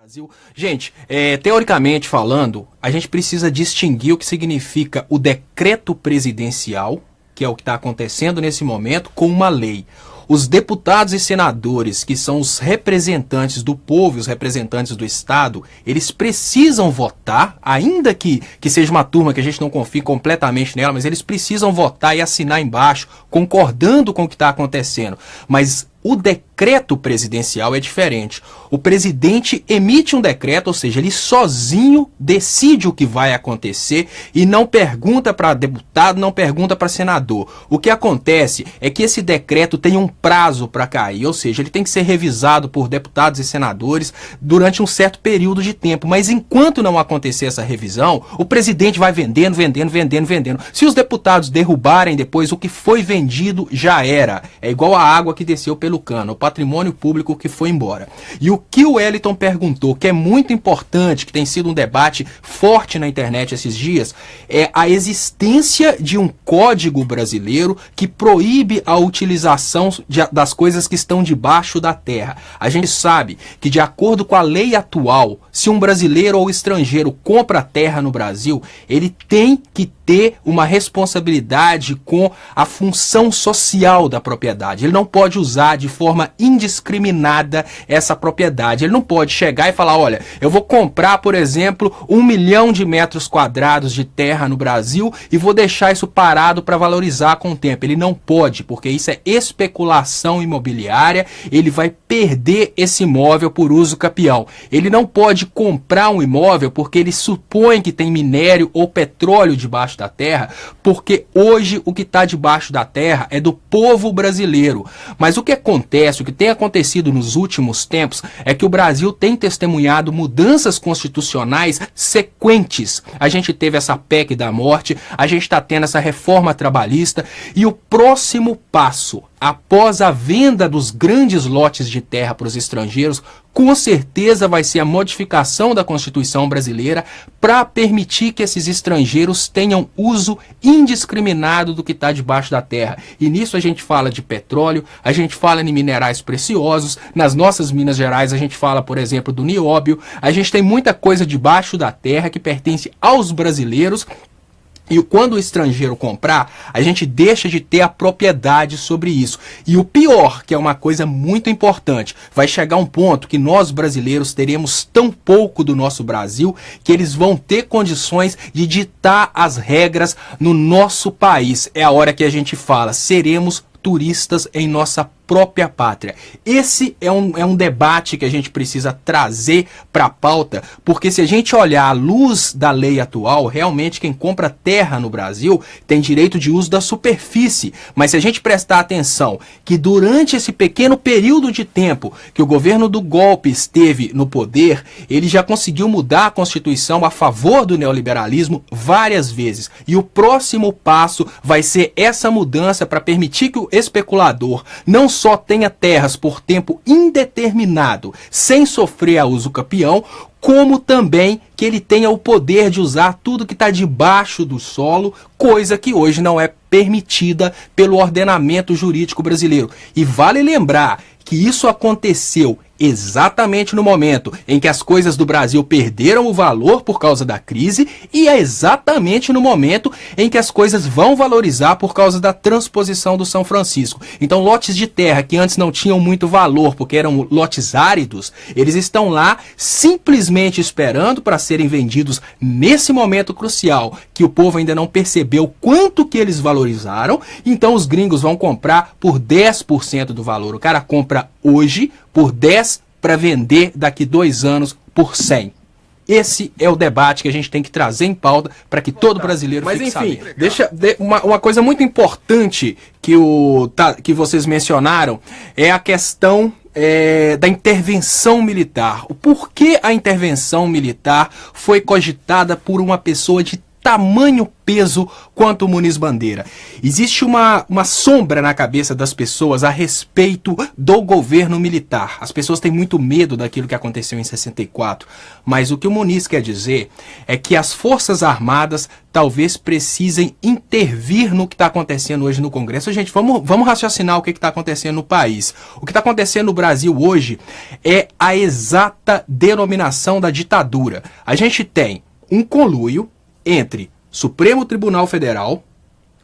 Brasil. Gente, teoricamente falando, a gente precisa distinguir o que significa o decreto presidencial, que é o que está acontecendo nesse momento, com uma lei. Os deputados e senadores, que são os representantes do povo e os representantes do Estado, eles precisam votar, ainda que seja uma turma que a gente não confie completamente nela, mas eles precisam votar e assinar embaixo, concordando com o que está acontecendo. Mas o decreto presidencial é diferente. O presidente emite um decreto, ou seja, ele sozinho decide o que vai acontecer e não pergunta para deputado, não pergunta para senador. O que acontece é que esse decreto tem um prazo para cair, ou seja, ele tem que ser revisado por deputados e senadores durante um certo período de tempo. Mas enquanto não acontecer essa revisão, o presidente vai vendendo. Se os deputados derrubarem depois, o que foi vendido já era. É igual a água que desceu pelo cano, o patrimônio público que foi embora. E o que o Wellington perguntou, que é muito importante, que tem sido um debate forte na internet esses dias, é a existência de um código brasileiro que proíbe a utilização das coisas que estão debaixo da terra. A gente sabe que, de acordo com a lei atual, se um brasileiro ou estrangeiro compra terra no Brasil, ele tem que ter uma responsabilidade com a função social da propriedade. Ele não pode usar de forma indiscriminada essa propriedade. Ele não pode chegar e falar, olha, eu vou comprar, por exemplo, 1 milhão de metros quadrados de terra no Brasil e vou deixar isso parado para valorizar com o tempo. Ele não pode, porque isso é especulação imobiliária, ele vai perder esse imóvel por uso capião. Ele não pode comprar um imóvel porque ele supõe que tem minério ou petróleo debaixo da terra, porque hoje o que está debaixo da terra é do povo brasileiro. Mas o que acontece, o que tem acontecido nos últimos tempos, é que o Brasil tem testemunhado mudanças constitucionais sequentes. A gente teve essa PEC da morte, a gente está tendo essa reforma trabalhista, e o próximo passo, após a venda dos grandes lotes de terra para os estrangeiros, com certeza vai ser a modificação da Constituição brasileira para permitir que esses estrangeiros tenham uso indiscriminado do que está debaixo da terra. E nisso a gente fala de petróleo, a gente fala em minerais preciosos, nas nossas Minas Gerais a gente fala, por exemplo, do nióbio, a gente tem muita coisa debaixo da terra que pertence aos brasileiros. E quando o estrangeiro comprar, a gente deixa de ter a propriedade sobre isso. E o pior, que é uma coisa muito importante, vai chegar um ponto que nós brasileiros teremos tão pouco do nosso Brasil que eles vão ter condições de ditar as regras no nosso país. É a hora que a gente fala, seremos turistas em nossa própria pátria. Esse é um debate que a gente precisa trazer para a pauta, porque se a gente olhar à luz da lei atual, realmente quem compra terra no Brasil tem direito de uso da superfície. Mas se a gente prestar atenção que durante esse pequeno período de tempo que o governo do golpe esteve no poder, ele já conseguiu mudar a Constituição a favor do neoliberalismo várias vezes. E o próximo passo vai ser essa mudança para permitir que o especulador não só tenha terras por tempo indeterminado, sem sofrer a uso capião, como também que ele tenha o poder de usar tudo que está debaixo do solo, coisa que hoje não é permitida pelo ordenamento jurídico brasileiro. E vale lembrar que isso aconteceu exatamente no momento em que as coisas do Brasil perderam o valor por causa da crise, e é exatamente no momento em que as coisas vão valorizar por causa da transposição do São Francisco. Então, lotes de terra que antes não tinham muito valor porque eram lotes áridos, eles estão lá simplesmente esperando para serem vendidos nesse momento crucial, que o povo ainda não percebeu quanto que eles valorizaram. Então os gringos vão comprar por 10% do valor. O cara compra hoje por 10 para vender daqui 2 anos por 100. Esse é o debate que a gente tem que trazer em pauta para que todo brasileiro fique sabendo. Mas enfim, uma coisa muito importante que vocês mencionaram é a questão da intervenção militar. O porquê a intervenção militar foi cogitada por uma pessoa de tamanho peso quanto o Muniz Bandeira? Existe uma sombra na cabeça das pessoas a respeito do governo militar. As pessoas têm muito medo daquilo que aconteceu em 64, mas o que o Muniz quer dizer é que as Forças Armadas talvez precisem intervir no que está acontecendo hoje no Congresso. Gente, vamos raciocinar o que está acontecendo no país. O que está acontecendo no Brasil hoje é a exata denominação da ditadura. A gente tem um conluio entre Supremo Tribunal Federal,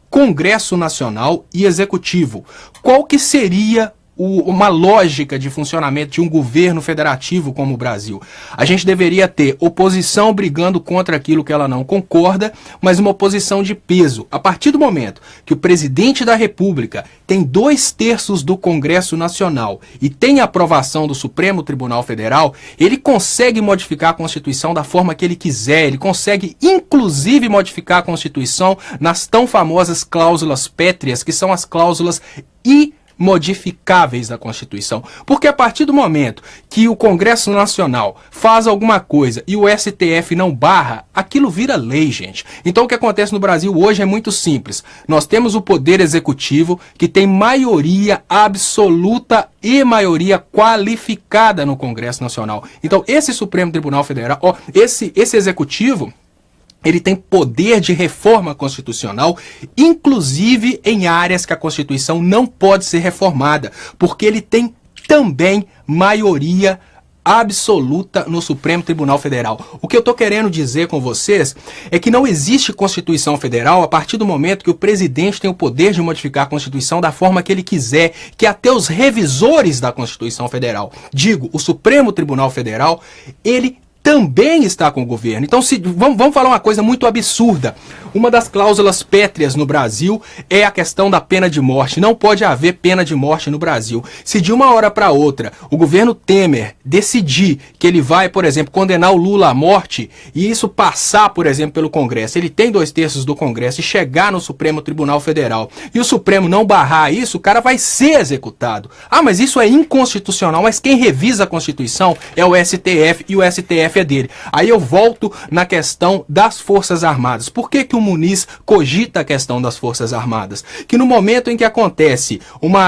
Congresso Nacional e Executivo. Qual que seria uma lógica de funcionamento de um governo federativo como o Brasil? A gente deveria ter oposição brigando contra aquilo que ela não concorda, mas uma oposição de peso. A partir do momento que o presidente da República tem 2/3 do Congresso Nacional e tem a aprovação do Supremo Tribunal Federal, ele consegue modificar a Constituição da forma que ele quiser, ele consegue inclusive modificar a Constituição nas tão famosas cláusulas pétreas, que são as cláusulas modificáveis da Constituição. Porque a partir do momento que o Congresso Nacional faz alguma coisa e o STF não barra, aquilo vira lei, gente. Então o que acontece no Brasil hoje é muito simples. Nós temos o Poder Executivo, que tem maioria absoluta e maioria qualificada no Congresso Nacional. Então esse Supremo Tribunal Federal, esse Executivo, ele tem poder de reforma constitucional, inclusive em áreas que a Constituição não pode ser reformada, porque ele tem também maioria absoluta no Supremo Tribunal Federal. O que eu estou querendo dizer com vocês é que não existe Constituição Federal a partir do momento que o presidente tem o poder de modificar a Constituição da forma que ele quiser, que até os revisores da Constituição Federal, digo, o Supremo Tribunal Federal, ele também está com o governo. Então, vamos falar uma coisa muito absurda. Uma das cláusulas pétreas no Brasil é a questão da pena de morte. Não pode haver pena de morte no Brasil. Se de uma hora para outra o governo Temer decidir que ele vai, por exemplo, condenar o Lula à morte e isso passar, por exemplo, pelo Congresso, ele tem 2/3 do Congresso e chegar no Supremo Tribunal Federal e o Supremo não barrar isso, o cara vai ser executado. Ah, mas isso é inconstitucional. Mas quem revisa a Constituição é o STF e o STF é dele. Aí eu volto na questão das Forças Armadas. Por que que o Muniz cogita a questão das Forças Armadas? Que no momento em que acontece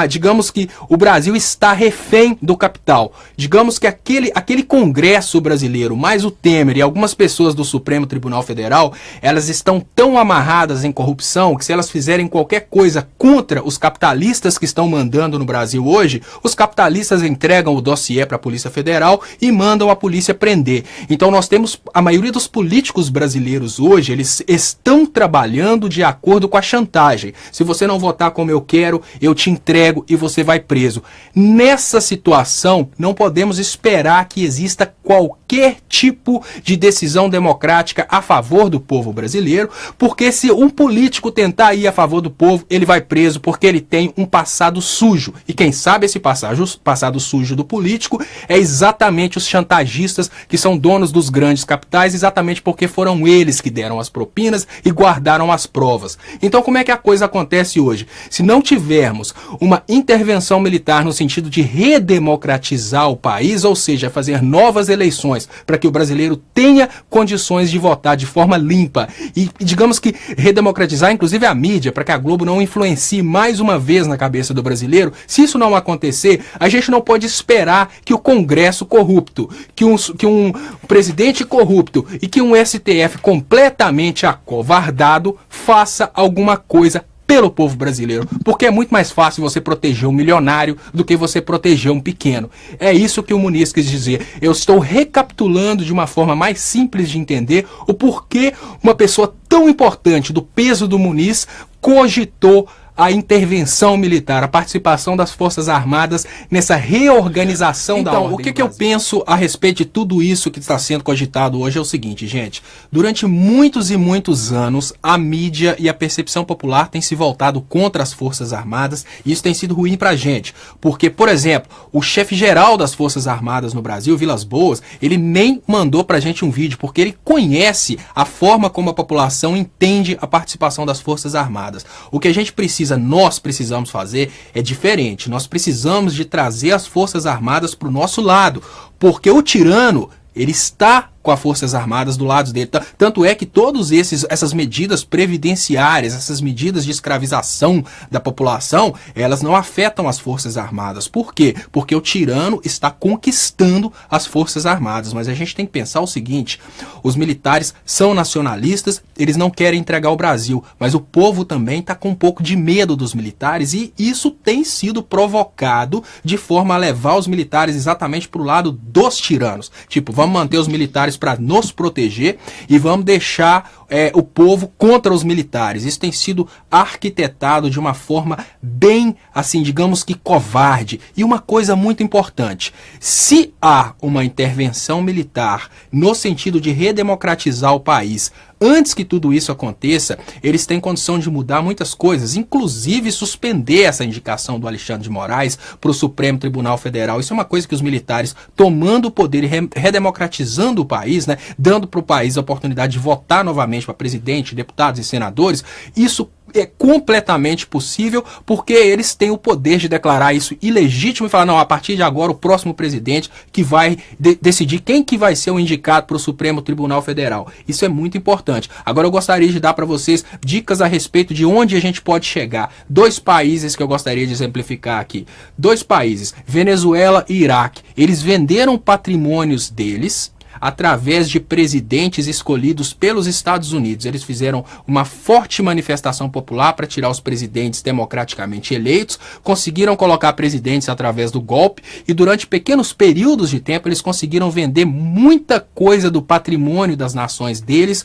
digamos que o Brasil está refém do capital, digamos que aquele Congresso brasileiro, mais o Temer e algumas pessoas do Supremo Tribunal Federal, elas estão tão amarradas em corrupção que se elas fizerem qualquer coisa contra os capitalistas que estão mandando no Brasil hoje, os capitalistas entregam o dossiê para a Polícia Federal e mandam a polícia prender. Então nós temos, a maioria dos políticos brasileiros hoje, eles estão trabalhando de acordo com a chantagem. Se você não votar como eu quero, eu te entrego e você vai preso. Nessa situação, não podemos esperar que exista qualquer tipo de decisão democrática a favor do povo brasileiro, porque se um político tentar ir a favor do povo, ele vai preso porque ele tem um passado sujo. E quem sabe esse passado sujo do político é exatamente os chantagistas que são donos dos grandes capitais, exatamente porque foram eles que deram as propinas e guardaram as provas. Então como é que a coisa acontece hoje? Se não tivermos uma intervenção militar no sentido de redemocratizar o país, ou seja, fazer novas eleições para que o brasileiro tenha condições de votar de forma limpa e digamos que redemocratizar inclusive a mídia, para que a Globo não influencie mais uma vez na cabeça do brasileiro, se isso não acontecer, a gente não pode esperar que o Congresso corrupto, que um presidente corrupto e que um STF completamente acovardado faça alguma coisa pelo povo brasileiro, porque é muito mais fácil você proteger um milionário do que você proteger um pequeno. É isso que o Muniz quis dizer. Eu estou recapitulando de uma forma mais simples de entender o porquê uma pessoa tão importante do peso do Muniz cogitou a intervenção militar, a participação das Forças Armadas nessa reorganização da ordem. Então, o que eu penso a respeito de tudo isso que está sendo cogitado hoje é o seguinte, gente. Durante muitos e muitos anos, a mídia e a percepção popular têm se voltado contra as Forças Armadas e isso tem sido ruim pra gente. Porque, por exemplo, o chefe-geral das Forças Armadas no Brasil, Vilas Boas, ele nem mandou pra gente um vídeo, porque ele conhece a forma como a população entende a participação das Forças Armadas. O que a gente nós precisamos fazer é diferente. Nós precisamos de trazer as Forças Armadas para o nosso lado, porque o tirano, ele está com as Forças Armadas do lado dele. Tanto é que todas essas medidas previdenciárias, essas medidas de escravização da população, elas não afetam as Forças Armadas. Por quê? Porque o tirano está conquistando as Forças Armadas. Mas a gente tem que pensar o seguinte, os militares são nacionalistas, eles não querem entregar o Brasil, mas o povo também está com um pouco de medo dos militares e isso tem sido provocado de forma a levar os militares exatamente para o lado dos tiranos. Tipo, vamos manter os militares para nos proteger e vamos deixar o povo contra os militares. Isso tem sido arquitetado de uma forma bem, assim, digamos que covarde. E uma coisa muito importante, se há uma intervenção militar no sentido de redemocratizar o país, antes que tudo isso aconteça, eles têm condição de mudar muitas coisas, inclusive suspender essa indicação do Alexandre de Moraes para o Supremo Tribunal Federal. Isso é uma coisa que os militares, tomando o poder e redemocratizando o país, né, dando para o país a oportunidade de votar novamente para presidente, deputados e senadores, isso é completamente possível porque eles têm o poder de declarar isso ilegítimo e falar, não, a partir de agora o próximo presidente que vai decidir quem que vai ser o indicado para o Supremo Tribunal Federal. Isso é muito importante. Agora eu gostaria de dar para vocês dicas a respeito de onde a gente pode chegar. 2 países que eu gostaria de exemplificar aqui. 2 países, Venezuela e Iraque. Eles venderam patrimônios deles através de presidentes escolhidos pelos Estados Unidos. Eles fizeram uma forte manifestação popular para tirar os presidentes democraticamente eleitos, conseguiram colocar presidentes através do golpe e durante pequenos períodos de tempo eles conseguiram vender muita coisa do patrimônio das nações deles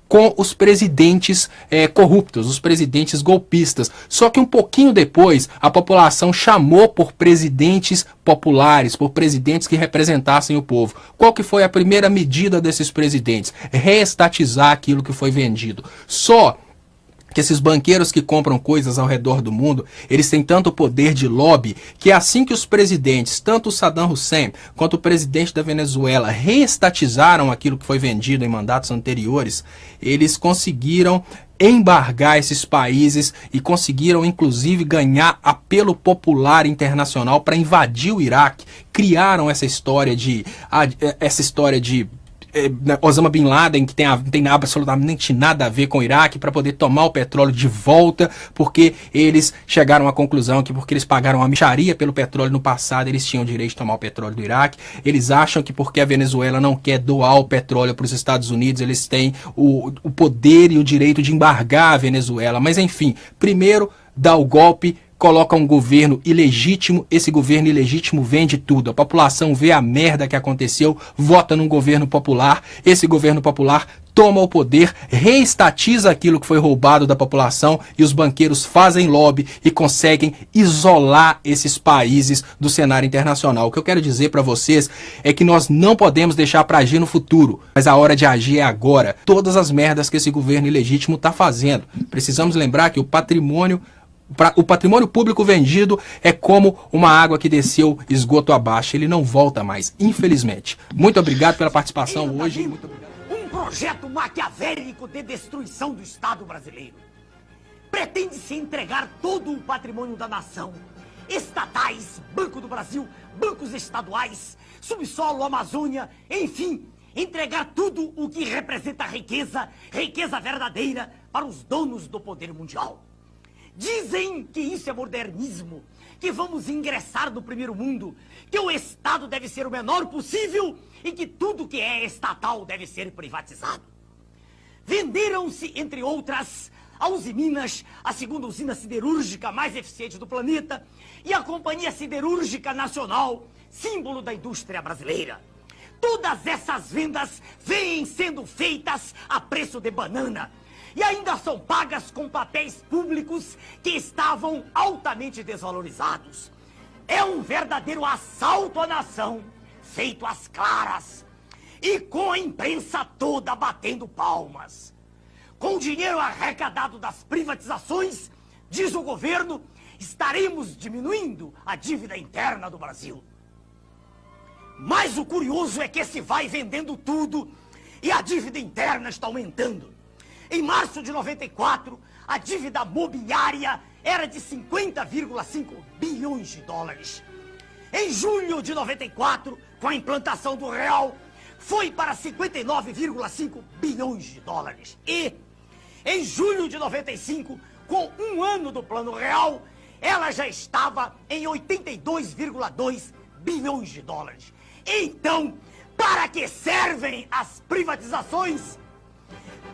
com os presidentes corruptos, os presidentes golpistas. Só que um pouquinho depois a população chamou por presidentes populares, por presidentes que representassem o povo. Qual que foi a primeira medida desses presidentes? Reestatizar aquilo que foi vendido. Só que esses banqueiros que compram coisas ao redor do mundo, eles têm tanto poder de lobby que assim que os presidentes, tanto o Saddam Hussein quanto o presidente da Venezuela, reestatizaram aquilo que foi vendido em mandatos anteriores, eles conseguiram embargar esses países e conseguiram inclusive ganhar apelo popular internacional para invadir o Iraque. Criaram essa história de Osama Bin Laden, que tem absolutamente nada a ver com o Iraque, para poder tomar o petróleo de volta, porque eles chegaram à conclusão que porque eles pagaram uma mixaria pelo petróleo no passado, eles tinham o direito de tomar o petróleo do Iraque. Eles acham que porque a Venezuela não quer doar o petróleo para os Estados Unidos, eles têm o poder e o direito de embargar a Venezuela. Mas enfim, primeiro dá o golpe, coloca um governo ilegítimo, esse governo ilegítimo vende tudo. A população vê a merda que aconteceu, vota num governo popular, esse governo popular toma o poder, reestatiza aquilo que foi roubado da população e os banqueiros fazem lobby e conseguem isolar esses países do cenário internacional. O que eu quero dizer para vocês é que nós não podemos deixar para agir no futuro, mas a hora de agir é agora. Todas as merdas que esse governo ilegítimo está fazendo. Precisamos lembrar que o patrimônio público vendido é como uma água que desceu esgoto abaixo. Ele não volta mais, infelizmente. Muito obrigado pela participação hoje. Muito obrigado. Um projeto maquiavélico de destruição do Estado brasileiro. Pretende-se entregar todo o patrimônio da nação. Estatais, Banco do Brasil, bancos estaduais, subsolo, Amazônia, enfim, entregar tudo o que representa riqueza verdadeira para os donos do poder mundial. Dizem que isso é modernismo, que vamos ingressar no primeiro mundo, que o Estado deve ser o menor possível e que tudo que é estatal deve ser privatizado. Venderam-se, entre outras, a Usiminas, a segunda usina siderúrgica mais eficiente do planeta, e a Companhia Siderúrgica Nacional, símbolo da indústria brasileira. Todas essas vendas vêm sendo feitas a preço de banana, e ainda são pagas com papéis públicos que estavam altamente desvalorizados. É um verdadeiro assalto à nação, feito às claras, e com a imprensa toda batendo palmas. Com o dinheiro arrecadado das privatizações, diz o governo, estaremos diminuindo a dívida interna do Brasil. Mas o curioso é que se vai vendendo tudo e a dívida interna está aumentando. Em março de 94, a dívida mobiliária era de 50,5 bilhões de dólares. Em julho de 94, com a implantação do real, foi para 59,5 bilhões de dólares. E, em julho de 95, com um ano do Plano Real, ela já estava em 82,2 bilhões de dólares. Então, para que servem as privatizações?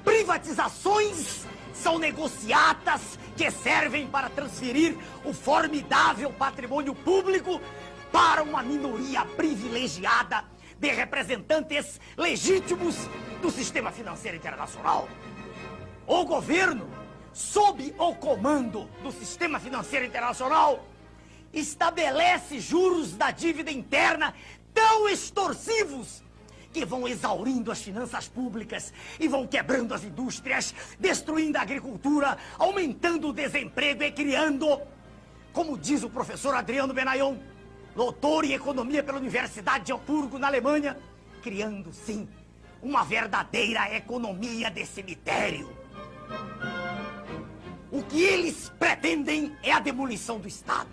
Privatizações são negociatas que servem para transferir o formidável patrimônio público para uma minoria privilegiada de representantes legítimos do sistema financeiro internacional. O governo, sob o comando do sistema financeiro internacional, estabelece juros da dívida interna tão extorsivos que vão exaurindo as finanças públicas e vão quebrando as indústrias, destruindo a agricultura, aumentando o desemprego e criando, como diz o professor Adriano Benayon, doutor em economia pela Universidade de Hamburgo, na Alemanha, criando, sim, uma verdadeira economia de cemitério. O que eles pretendem é a demolição do Estado.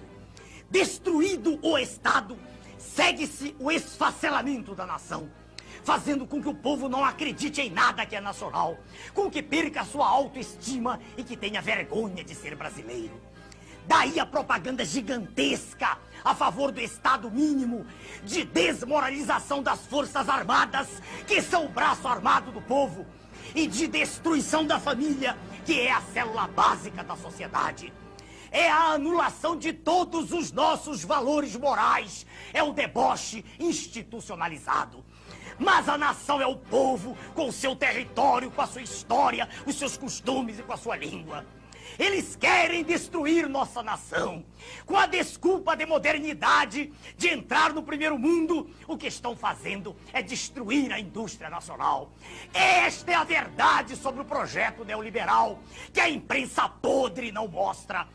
Destruído o Estado, segue-se o esfacelamento da nação, fazendo com que o povo não acredite em nada que é nacional, com que perca a sua autoestima e que tenha vergonha de ser brasileiro. Daí a propaganda gigantesca a favor do Estado mínimo, de desmoralização das Forças Armadas, que são o braço armado do povo, e de destruição da família, que é a célula básica da sociedade. É a anulação de todos os nossos valores morais, é o deboche institucionalizado. Mas a nação é o povo, com o seu território, com a sua história, os seus costumes e com a sua língua. Eles querem destruir nossa nação. Com a desculpa de modernidade, de entrar no primeiro mundo, o que estão fazendo é destruir a indústria nacional. Esta é a verdade sobre o projeto neoliberal, que a imprensa podre não mostra.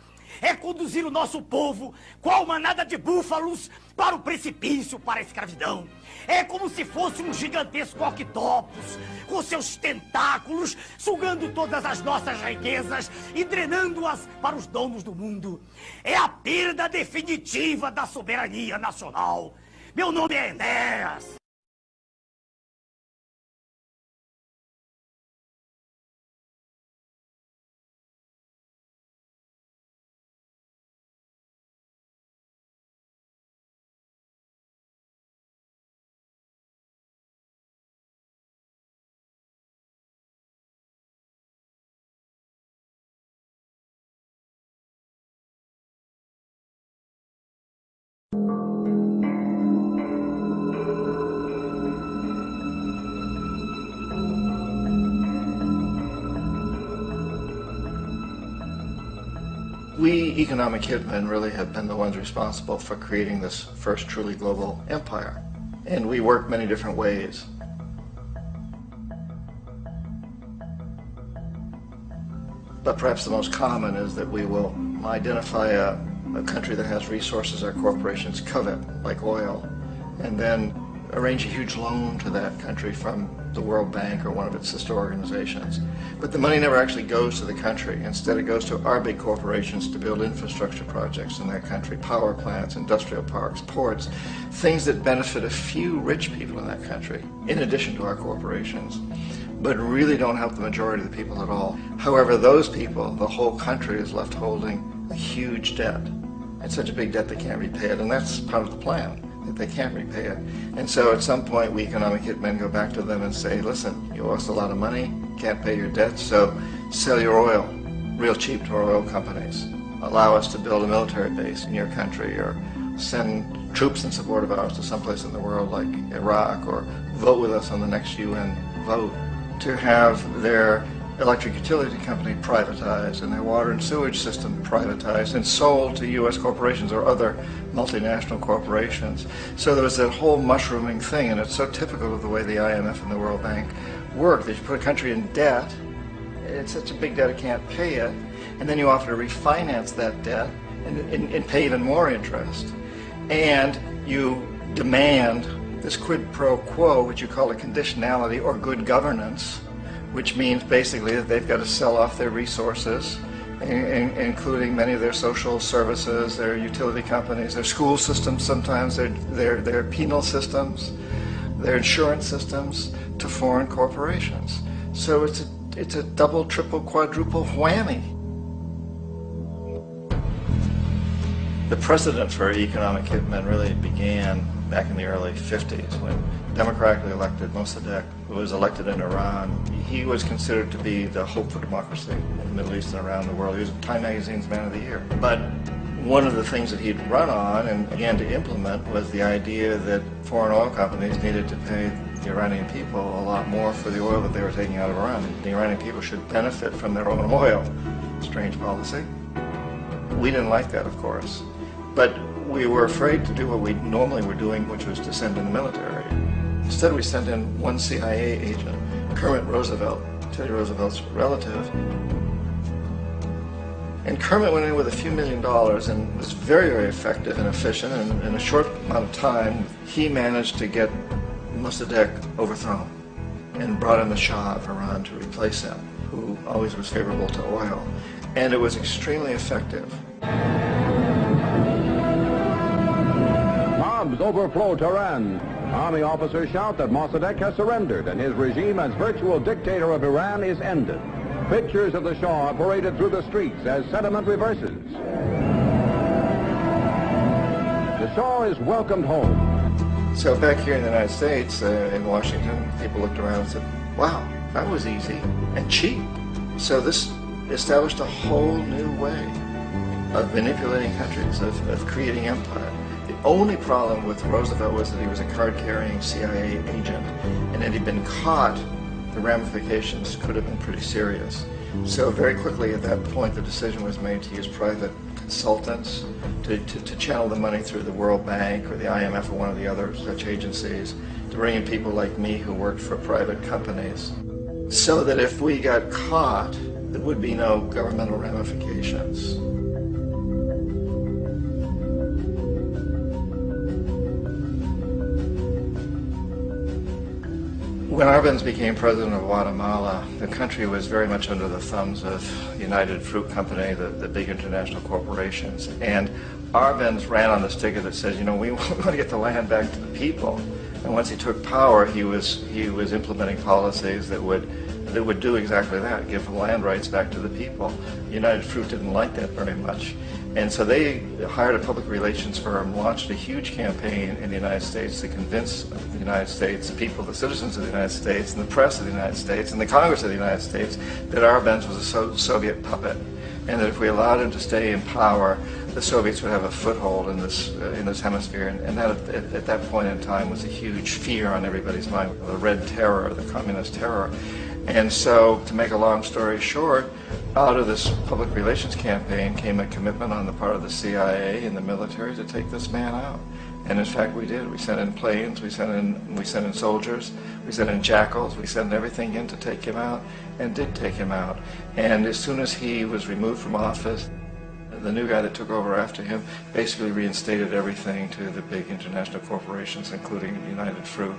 É conduzir o nosso povo, qual manada de búfalos, para o precipício, para a escravidão. É como se fosse um gigantesco octopus, com seus tentáculos, sugando todas as nossas riquezas e drenando-as para os donos do mundo. É a perda definitiva da soberania nacional. Meu nome é Enéas. We economic hitmen really have been the ones responsible for creating this first truly global empire. And we work many different ways. But perhaps the most common is that we will identify a country that has resources our corporations covet, like oil, and then arrange a huge loan to that country from the World Bank or one of its sister organizations. But the money never actually goes to the country. Instead, it goes to our big corporations to build infrastructure projects in that country, power plants, industrial parks, ports, things that benefit a few rich people in that country, in addition to our corporations, but really don't help the majority of the people at all. However, those people, the whole country is left holding a huge debt. It's such a big debt they can't repay it, and that's part of the plan. They can't repay it. And so at some point we economic hitmen go back to them and say, listen, you owe us a lot of money, can't pay your debts, so sell your oil real cheap to our oil companies. Allow us to build a military base in your country, or send troops in support of ours to someplace in the world like Iraq, or vote with us on the next UN vote. To have their electric utility company privatized and their water and sewage system privatized and sold to U.S. corporations or other multinational corporations. So there was that whole mushrooming thing, and it's so typical of the way the IMF and the World Bank work, that you put a country in debt, it's such a big debt it can't pay it, and then you offer to refinance that debt and pay even more interest. And you demand this quid pro quo, which you call a conditionality or good governance, which means basically that they've got to sell off their resources, including many of their social services, their utility companies, their school systems sometimes, their penal systems, their insurance systems to foreign corporations. So it's a double, triple, quadruple whammy. The precedent for economic hitmen really began back in the early 50s when democratically elected Mossadegh, who was elected in Iran. He was considered to be the hope for democracy in the Middle East and around the world. He was Time Magazine's Man of the Year. But one of the things that he'd run on and began to implement was the idea that foreign oil companies needed to pay the Iranian people a lot more for the oil that they were taking out of Iran. The Iranian people should benefit from their own oil. Strange policy. We didn't like that, of course. But we were afraid to do what we normally were doing, which was to send in the military. Instead, we sent in one CIA agent, Kermit Roosevelt, Teddy Roosevelt's relative. And Kermit went in with a few $1 million and was very, very effective and efficient. And in a short amount of time, he managed to get Mossadegh overthrown and brought in the Shah of Iran to replace him, who always was favorable to oil. And it was extremely effective. Mobs overflow Tehran. Army officers shout that Mossadegh has surrendered and his regime as virtual dictator of Iran is ended. Pictures of the Shah are paraded through the streets as sentiment reverses. The Shah is welcomed home. So back here in the United States, in Washington, people looked around and said, wow, that was easy and cheap. So this established a whole new way of manipulating countries, of creating empire. The only problem with Roosevelt was that he was a card-carrying CIA agent, and had he been caught, the ramifications could have been pretty serious. So very quickly at that point, the decision was made to use private consultants to channel the money through the World Bank or the IMF or one of the other such agencies, to bring in people like me who worked for private companies, so that if we got caught, there would be no governmental ramifications. When Arbenz became president of Guatemala, the country was very much under the thumbs of United Fruit Company, the big international corporations. And Arbenz ran on this ticket that says, you know, we want to get the land back to the people. And once he took power, he was implementing policies that would do exactly that, give the land rights back to the people. United Fruit didn't like that very much. And so they hired a public relations firm, launched a huge campaign in the United States to convince the United States, the people, the citizens of the United States, and the press of the United States, and the Congress of the United States, that Arbenz was a Soviet puppet, and that if we allowed him to stay in power, the Soviets would have a foothold in this hemisphere. And that at that point in time was a huge fear on everybody's mind, the Red Terror, the Communist terror. And so, to make a long story short, out of this public relations campaign came a commitment on the part of the CIA and the military to take this man out. And in fact, we did. We sent in planes, we sent in soldiers, we sent in jackals, we sent everything in to take him out, and did take him out. And as soon as he was removed from office, the new guy that took over after him basically reinstated everything to the big international corporations, including United Fruit.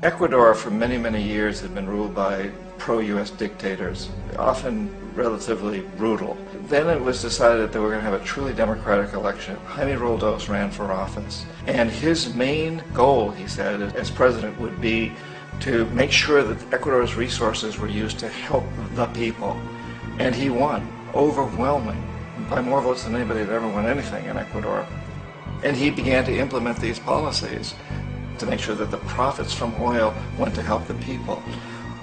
Ecuador for many, many years had been ruled by pro-U.S. dictators, often relatively brutal. Then it was decided that they were going to have a truly democratic election. Jaime Roldos ran for office, and his main goal, he said, as president would be to make sure that Ecuador's resources were used to help the people. And he won, overwhelming, by more votes than anybody had ever won anything in Ecuador. And he began to implement these policies to make sure that the profits from oil went to help the people.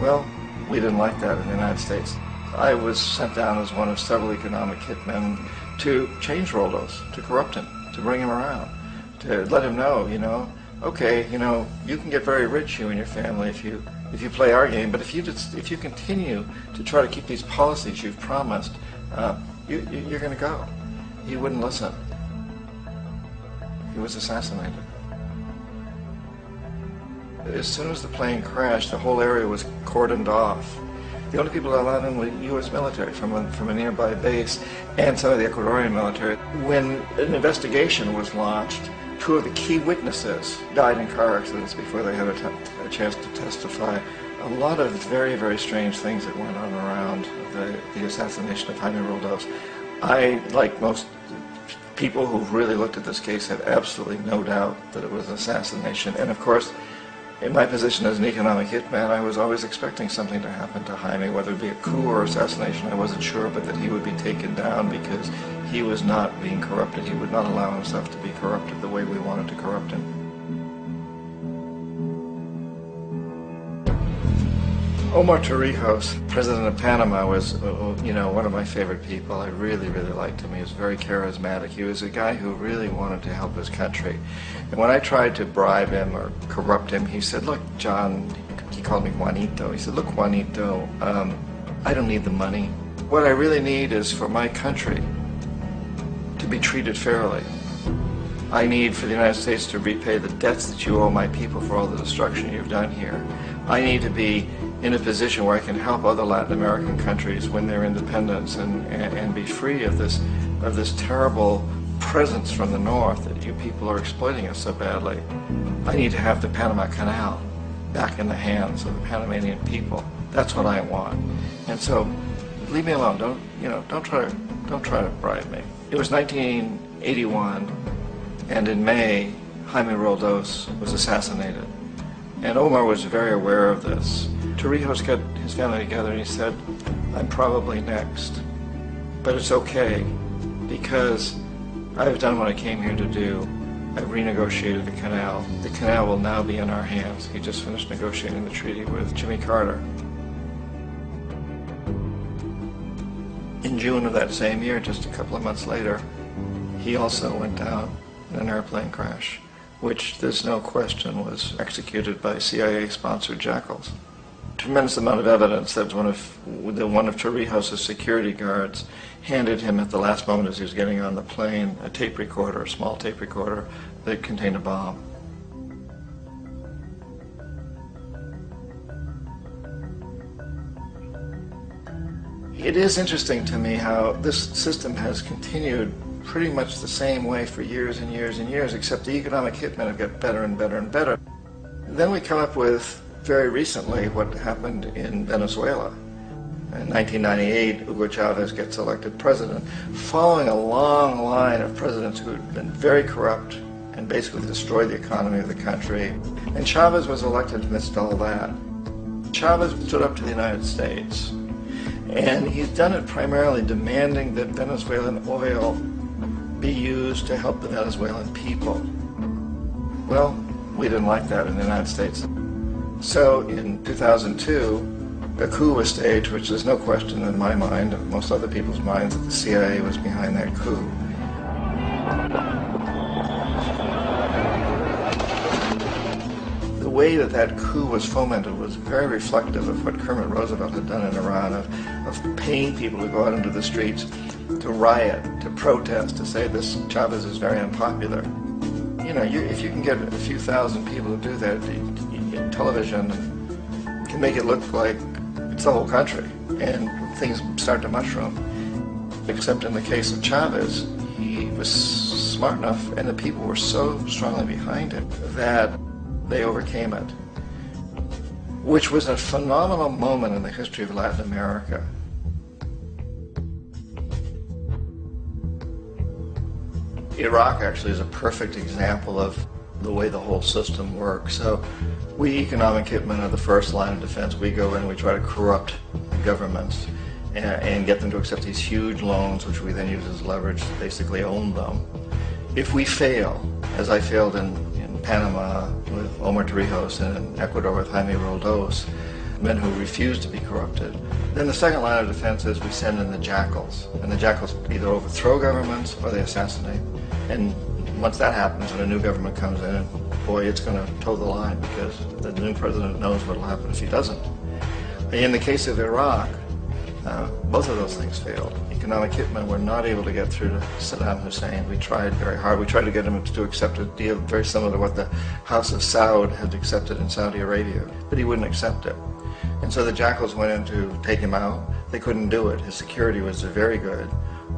Well, we didn't like that in the United States. I was sent down as one of several economic hitmen to change Roldos, to corrupt him, to bring him around, to let him know, you know, okay, you know, you can get very rich, you and your family, if you play our game, but if you continue to try to keep these policies you've promised, you're going to go. He wouldn't listen. He was assassinated. As soon as the plane crashed, the whole area was cordoned off. The only people allowed in were U.S. military from a nearby base and some of the Ecuadorian military. When an investigation was launched, two of the key witnesses died in car accidents before they had a chance to testify. A lot of very, very strange things that went on around the assassination of Jaime Roldos. I, like most People who really looked at this case had absolutely no doubt that it was an assassination. And of course, in my position as an economic hitman, I was always expecting something to happen to Jaime, whether it be a coup or assassination, I wasn't sure, but that he would be taken down because he was not being corrupted. He would not allow himself to be corrupted the way we wanted to corrupt him. Omar Torrijos, president of Panama, was, one of my favorite people. I really, really liked him. He was very charismatic. He was a guy who really wanted to help his country. And when I tried to bribe him or corrupt him, he said, look, John, he called me Juanito. He said, look, Juanito, I don't need the money. What I really need is for my country to be treated fairly. I need for the United States to repay the debts that you owe my people for all the destruction you've done here. I need to be in a position where I can help other Latin American countries win their independence and be free of this terrible presence from the north that you people are exploiting us so badly. I need to have the Panama Canal back in the hands of the Panamanian people. That's what I want. And so, leave me alone. Don't try to bribe me. It was 1981, and in May, Jaime Roldos was assassinated. And Omar was very aware of this. Torrijos got his family together and he said, I'm probably next, but it's okay because I've done what I came here to do. I've renegotiated the canal. The canal will now be in our hands. He just finished negotiating the treaty with Jimmy Carter. In June of that same year, just a couple of months later, he also went down in an airplane crash, which there's no question was executed by CIA-sponsored jackals. Tremendous amount of evidence that one of Torrijos' security guards handed him at the last moment as he was getting on the plane a tape recorder, a small tape recorder that contained a bomb. It is interesting to me how this system has continued pretty much the same way for years and years and years, except the economic hitmen have got better and better and better. Then we come up with, very recently, what happened in Venezuela. In 1998, Hugo Chavez gets elected president, following a long line of presidents who had been very corrupt and basically destroyed the economy of the country. And Chavez was elected amidst all that. Chavez stood up to the United States, and he's done it primarily demanding that Venezuelan oil be used to help the Venezuelan people. Well, we didn't like that in the United States. So in 2002, a coup was staged, which there's no question in my mind, and most other people's minds, that the CIA was behind that coup. The way that coup was fomented was very reflective of what Kermit Roosevelt had done in Iran, of paying people to go out into the streets, to riot, to protest, to say this Chavez is very unpopular. If you can get a few thousand people to do that, television can make it look like it's the whole country, and things start to mushroom. Except in the case of Chavez, he was smart enough, and the people were so strongly behind him that they overcame it, which was a phenomenal moment in the history of Latin America. Iraq actually is a perfect example of the way the whole system works. So we economic hitmen are the first line of defense. We go in, we try to corrupt governments and get them to accept these huge loans, which we then use as leverage to basically own them. If we fail, as I failed in Panama with Omar Torrijos and in Ecuador with Jaime Roldos, men who refuse to be corrupted, then the second line of defense is we send in the jackals. And the jackals either overthrow governments or they assassinate. And once that happens and a new government comes in, boy, it's going to toe the line because the new president knows what will happen if he doesn't. In the case of Iraq, both of those things failed. Economic hitmen were not able to get through to Saddam Hussein. We tried very hard. We tried to get him to accept a deal very similar to what the House of Saud had accepted in Saudi Arabia, but he wouldn't accept it. And so the jackals went in to take him out. They couldn't do it. His security was very good.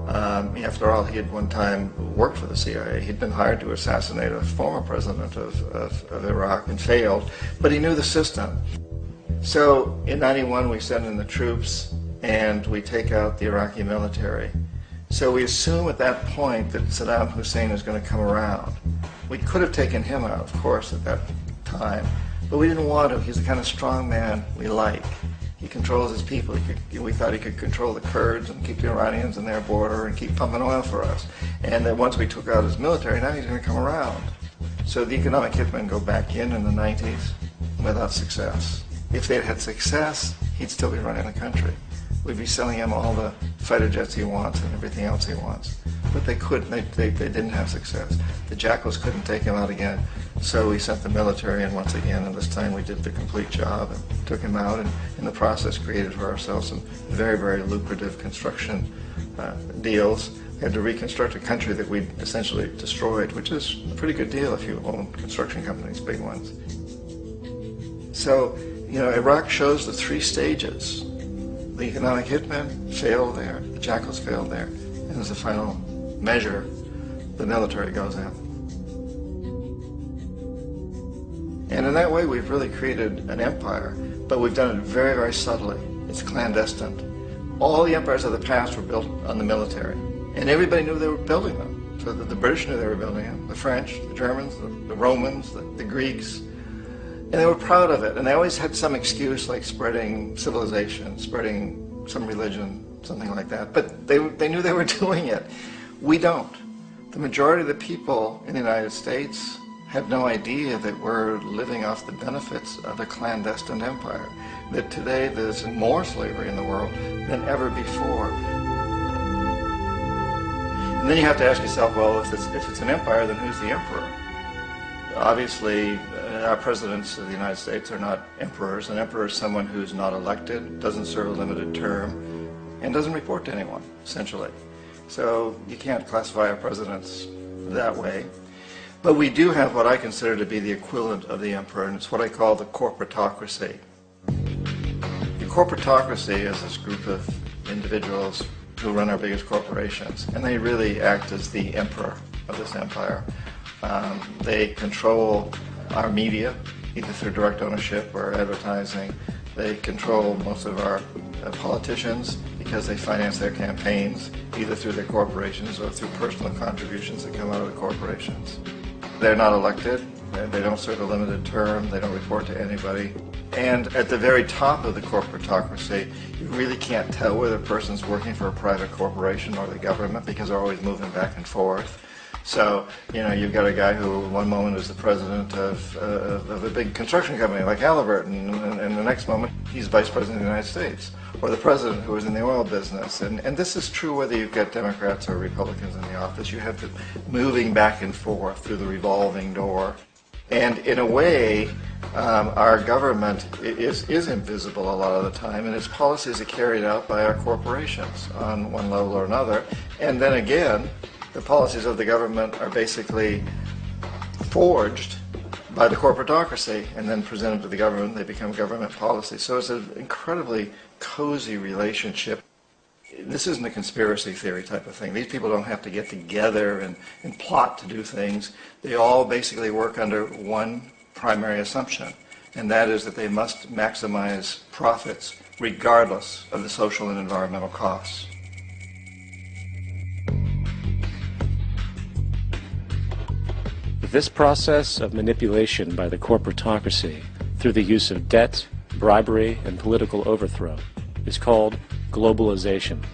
After all, he had one time worked for the CIA. He'd been hired to assassinate a former president of Iraq and failed, but he knew the system. So in '91, we send in the troops and we take out the Iraqi military. So we assume at that point that Saddam Hussein is going to come around. We could have taken him out, of course, at that time, but we didn't want him. He's the kind of strong man we like. He controls his people. We thought he could control the Kurds and keep the Iranians in their border and keep pumping oil for us. And that once we took out his military, now he's going to come around. So the economic hitmen go back in the 90s without success. If they'd had success, he'd still be running the country. We'd be selling him all the fighter jets he wants and everything else he wants. But they couldn't. They didn't have success. The Jackals couldn't take him out again, so we sent the military in once again, and this time we did the complete job and took him out, and in the process created for ourselves some very, very lucrative construction deals. We had to reconstruct a country that we'd essentially destroyed, which is a pretty good deal if you own construction companies, big ones. So, you know, Iraq shows the three stages. The economic hitmen failed there, the Jackals failed there, and as a final measure, the military goes in. And in that way, we've really created an empire, but we've done it very, very subtly. It's clandestine. All the empires of the past were built on the military, and everybody knew they were building them. So the British knew they were building them, the French, the Germans, the Romans, the Greeks. And they were proud of it, and they always had some excuse like spreading civilization, spreading some religion, something like that. But they knew they were doing it. We don't. The majority of the people in the United States have no idea that we're living off the benefits of a clandestine empire, that today there's more slavery in the world than ever before. And then you have to ask yourself, well, if it's an empire, then who's the emperor? Obviously, our presidents of the United States are not emperors. An emperor is someone who's not elected, doesn't serve a limited term, and doesn't report to anyone, essentially. So you can't classify our presidents that way. But we do have what I consider to be the equivalent of the emperor, and it's what I call the corporatocracy. The corporatocracy is this group of individuals who run our biggest corporations, and they really act as the emperor of this empire. They control our media, either through direct ownership or advertising. They control most of our politicians because they finance their campaigns, either through their corporations or through personal contributions that come out of the corporations. They're not elected. They don't serve a limited term. They don't report to anybody. And at the very top of the corporatocracy, you really can't tell whether a person's working for a private corporation or the government because they're always moving back and forth. So, you know, you've got a guy who one moment is the president of a big construction company like Halliburton, and the next moment he's vice president of the United States, or the president who is in the oil business. And this is true whether you've got Democrats or Republicans in the office. You have to moving back and forth through the revolving door. And in a way, our government is invisible a lot of the time, and its policies are carried out by our corporations on one level or another. And then again, the policies of the government are basically forged by the corporatocracy and then presented to the government. They become government policy. So it's an incredibly cozy relationship. This isn't a conspiracy theory type of thing. These people don't have to get together and plot to do things. They all basically work under one primary assumption, and that is that they must maximize profits regardless of the social and environmental costs. This process of manipulation by the corporatocracy through the use of debt, bribery, and political overthrow is called globalization.